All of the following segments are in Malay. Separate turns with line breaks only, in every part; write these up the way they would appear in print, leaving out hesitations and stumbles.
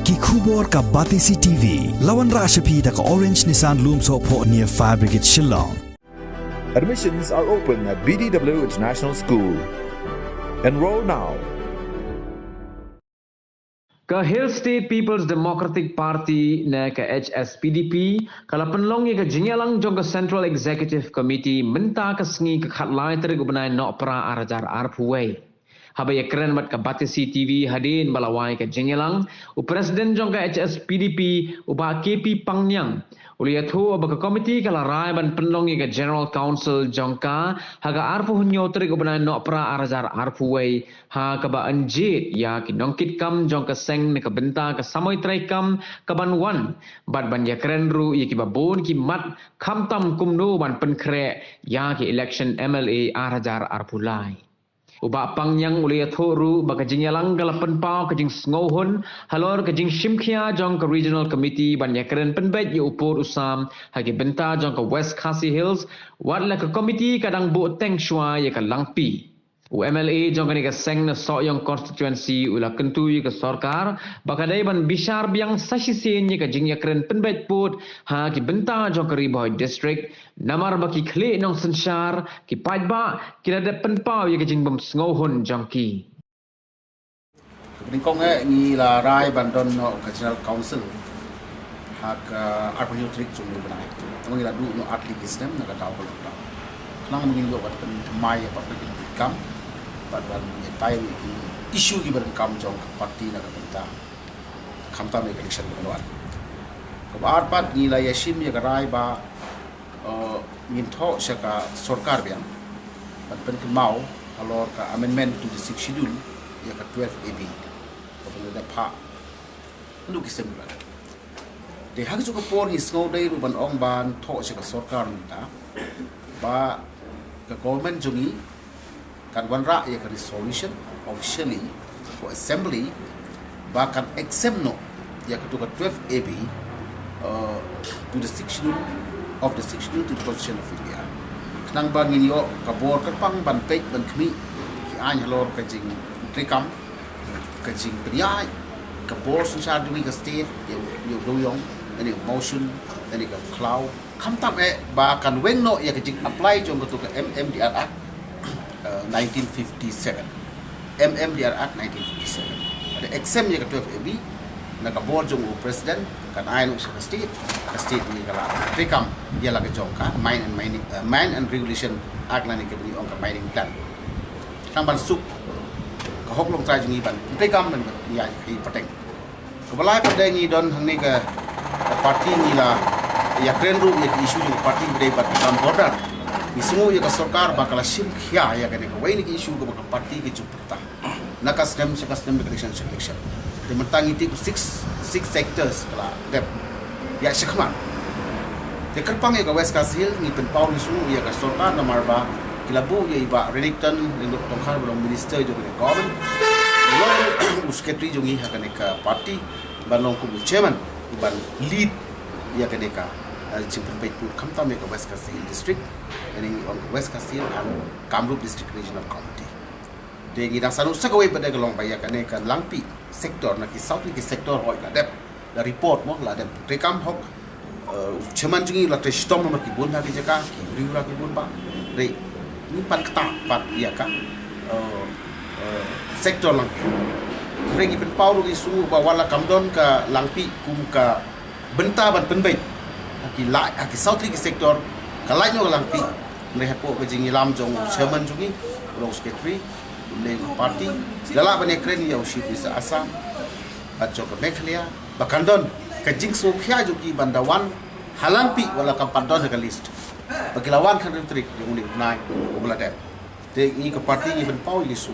ki khubor ka Batisi TV lawan ra shapi da ka Orange Nissan Lumso po near Fire Brigade Shillong.
Admissions are open at BDW International School. Enroll now.
Ke Hill State People's Democratic Party na ke Hspdp kala penlong ke jingalang jong ke Central Executive Committee menta ke sengi ke khatlai ter ke Bniah nok pra arajar Bhoi. Habaya keren mat ke Batisi TV hadin balawai ke jingalang u Presiden jong ke Hspdp u ba KP Pangyang uliathu ba ke komiti kala rai ban penlong ke General Council jongka haga Bhoi hunyo ter ke Bniah nok pra arajar Bhoi ha ke ba anjit ya ki nongkit kam jong ke seng ne ke Bynta ke samoi trai kam ke ban wan bad ban ya keren ru ya ki ba bon ki mat kham tam kum no ban pen kre ya ki election MLA arajar Bhoi. Uba Pangyang ulia thoru baka jingyalang galapan pau kajing sngohun halor kajing shimkhia jong ke regional committee ban yakren penbet ye upur usam hagi Bynta jong ke West Khasi Hills wadla ke committee kadang bu teng shua ye ke langpi UMLA jong ke seng na soyong constituency ula kentu ye ke sarkar baka dai ban Bishar Biang sasisen ye ke jing yakren penbet put hagi Bynta jong ke Bhoi district namar baki khle nong sensyar ki pajba kila de penpau ye ke jing bom sngohun jongki
Bringkong ni la rai bandon no Regional Council hak Bhoi trik jumlu Bniah. Mengira du no atli system na ka taw ko ta. Nang mungkin yo bat mai apa ke kam bat ban ye tai ki issue ki ban kam jong parti na ka Bynta. Kham ta me election ko wan. Ko bar pat ni la yashim ye rai ba ngin tho shaka sarkar biang. Ban pen ke mau alor ka amendment to the 6th schedule ya ka 12 AB. Da pa lu ki sem la de hak ju ko por ni snow dai ru ban ong ban tho se ka sarkar ta ba ka government jungi kan wan ra ya ka resolution officially for assembly ba kan exempt no ya ka to ka 12 AB to the 6th schedule of the 6th schedule to the constitution of India nang ba ngin yo ka bor ka pang ban pek ban khmi ki an halor ka jing trikam kajing Bniah ke bor susah dui ke state you do yong any motion any ke cloud kam tam ba kan weng no ya kajing apply jong ke MMDR Act 1957 MMDR Act 1957 ada exempt ya ke 12 AB na ke bor jong president kan ai no ke state ni kala rekam ya la ke jong ka mine and regulation act la ni ke bni ong ke mining plan kan ban suk hok long trai jungi ban te kam ban ya hi pateng ko balai pateng ni don hang ni ka parti ni la ya kren ru ya issue ni parti de bat kam border ni semua ya ka sarkar bakal sim khia ya ka ni ko wai ni issue ko ka parti ki chupta na ka stem election de mentang itu 6 sectors kala de ya shikman de kerpang ya ka West Khasi Hill ni pen pau ni semua ya ka sarkar na marba kilabu ye iba Renicton lingkup tongkar belum minister juga ni government lalu secretary jungi hakane ka party balong ku chairman ban lead ya kane ka chimpun pur khamta me ka West Khasi district ini on West Khasi and Kamrup district regional committee de ngi dang sanu sakawai pada galong ba ya kane ka langpi sector na ki south ki sector hoi la dep la report mo la dep rekam hok chairman jungi la testom ma ki bun ha ki jaka ki riura ki bun ba re ni pan kata pat ya kan sektor lang regi pen pau rugi su ba wala kamdon ka langpi kum ka Bynta ban penbai ki la ki south ki sektor kalai nyo langpi ne hapo ke jingi lam jong chairman jungi lo secretary le party gala ban ekren ya ushi bisa asa acho ka meklia bakandon ka jing su khya juki bandawan halangpi wala kampandon ka list Bagilawan kan trik yang unik naik bola dep. De ini ke parti ini ben pau ini su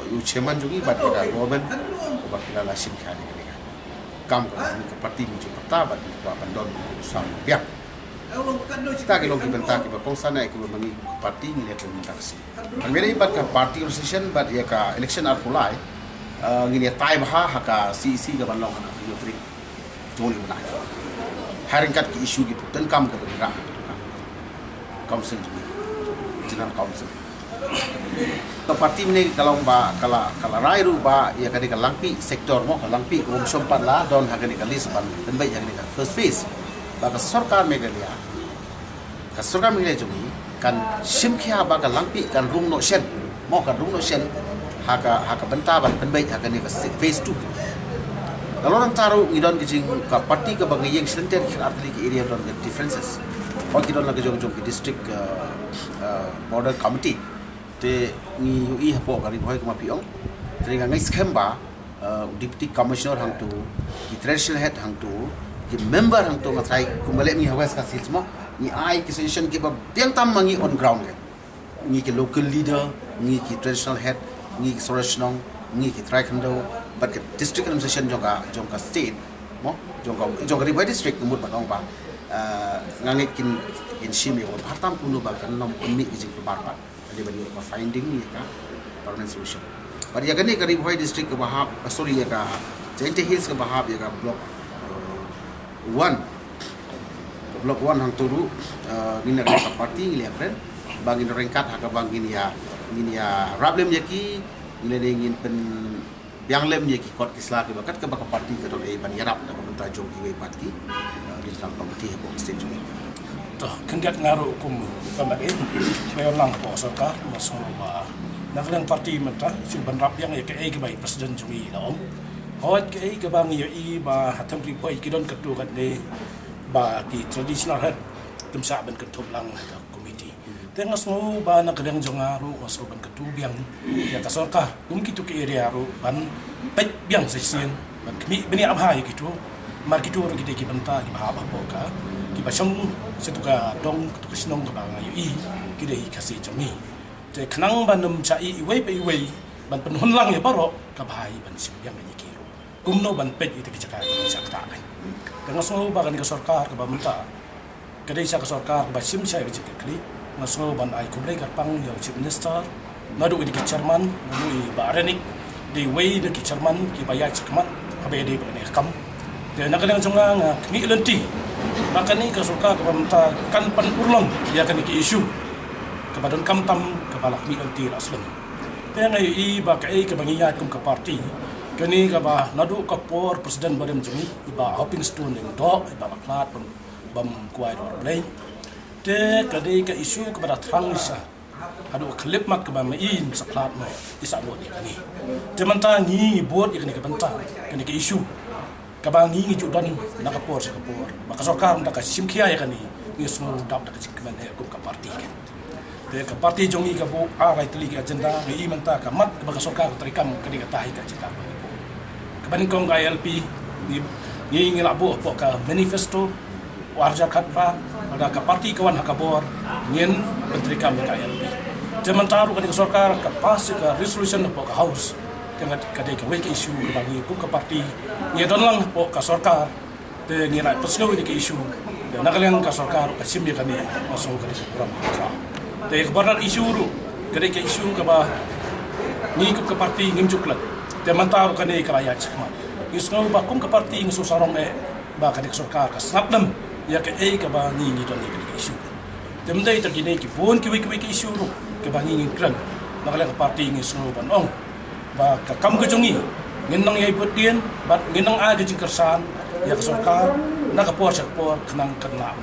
yu chairman jungi bat ada government ko bakila la sim khali ni kam ko ini ke parti ini peta bat ko bandon sam biak. Kita ke logi Bynta ke bakong sana ke mengi parti ini le taksi. Amere bat ka party organization bat ya ka election Bhoi ngini tai bah ka CC ke bandong ana yu trik joli Bniah. Haringkat ki isu gitu dan kam ke bergerak council juga general council Ke parti ni kalau rai ru ba ya kadi ka langpi sektor mo ka langpi kum sompat la don ha kadi ka list ban dan bai kadi ka first phase ba ka sarkar Meghalaya jumi kan simkhia ba ka langpi kan room no shen mo kan room no shen ha ka Bynta ban dan bai ha kadi ka phase 2 kalau orang taruh idon kijing ka parti ka bang yang center ki artli ki area don differences o ki don la Jong ki district border committee te ni ui hapo kari Bhoi kuma piong te ngai scam ba deputy commissioner hang tu ki traditional head hang tu ki member hang tu ngai kumale mi hawas ka sils mo ni ai ki session ki ba Biang tam mangi on ground ni ki local leader ni ki traditional head ni ki sorosnong ni ki try kando but ki district administration jong ka state mo jong ka Bhoi district kumut ba dong ba ngai kin shimi o bhartam kunu ba kan nom mi ki jing bar ba bagi finding ni ka permanent solution. Pada yang ni kari Bhoi district ke bahab sorry ya ka Jente Hills ke bahab ya ka block 1 hang turu ngina ka parti ngili apren bagi rengkat ha ka bagi ni ya rablem yaki ngile ngin pen Biang lem yaki kot kisla ke bakat ke baka parti ke don ban yarap da Bynta Jong ki parti di dalam komiti ha state ni.
Toh kendiat ngaruh kum pemain meolang po sarkar masuk ba naklang parti mentah si banrap yang ya ke baik presiden jumi laom hot ke bang ya i ba hatam ri poi kidon ketu kat ni ba ki traditional head tumsa ban ketup lang komiti tengah semua ba nak kedang jongaru masuk ban ketu biang ya ka sarkar kum kitu ke area ru ban pet biang sesien ban kemi Bniah abhai gitu mar kitu ru kita ki Bynta ki bahaba po ka ki basong setuka dong ketuka sinong ke bang ayu kidai kasih jami te kenang banum cai iwei pe iwei ban penhun lang ya baro ka bhai ban simbiang ni kiro kumno ban pet itu ki cakap sakta ai dengan semua bagan ke sarkar ke Bynta kadai sa ke sarkar ke basim saya ke kli ngaso ban ai kublai karpang ya chief minister nadu di chairman nadu i barenik di wei di chairman ki bayar cekmat habe di ban kam dan nak kadang sungang ni lenti maka ni ke sarkar ke Bynta kan pan urlong ya kan ki isu kepada kamtam kepala mi anti aslam tengai i ba kai ke bangiyat kum ke parti kini ka ba nadu ka por presiden barem jumi ba hopping stone ning do ba baklat bam kuai dor play te kadai ke isu kepada trangisa adu klip mak ke ba main saklat no isa no ni kani temanta ni bot ikni ke Bynta kini ke isu ka ba ngi judan nak por sa por ba ka sarkar ndak simkhia ya kani ni semua dap dak cikman kum ke parti te ka parti jongi ka bu arai teli ka agenda ngi menta ka mat ka baka sarkar terikam ka di ka tahi ka cita ba bu ka ban kong ka LP ni ngila bu po ka manifesto warja khatpa ada ka parti kawan hakabor ngin bentrikam ka LP te mentaru ka di sarkar ka pas ka resolution po ka house dengan ka di ka wake issue bagi ku ka parti ni don lang po ka sarkar te ngila peslo ni ka issue dan nakalang ka sarkar ka simya ka ni masuk ka di program ka te kebaran isu ru kede ke isu ke ba ni ke parti ngim cuklat te mantar ka ni kala ya cikmat isno ba kum ke parti ng susarong ba ka dik sarkar ka snapdam ya ke ke ba ni don ni ke isu te mendai tergini ki pun ki wiki isu ru ke ba ni kran nakala ke parti ng isno ban ong ba ka kam ke jongi nginang yai putien bat nginang a ke jingkersan ya ke sarkar nak por kenang kenang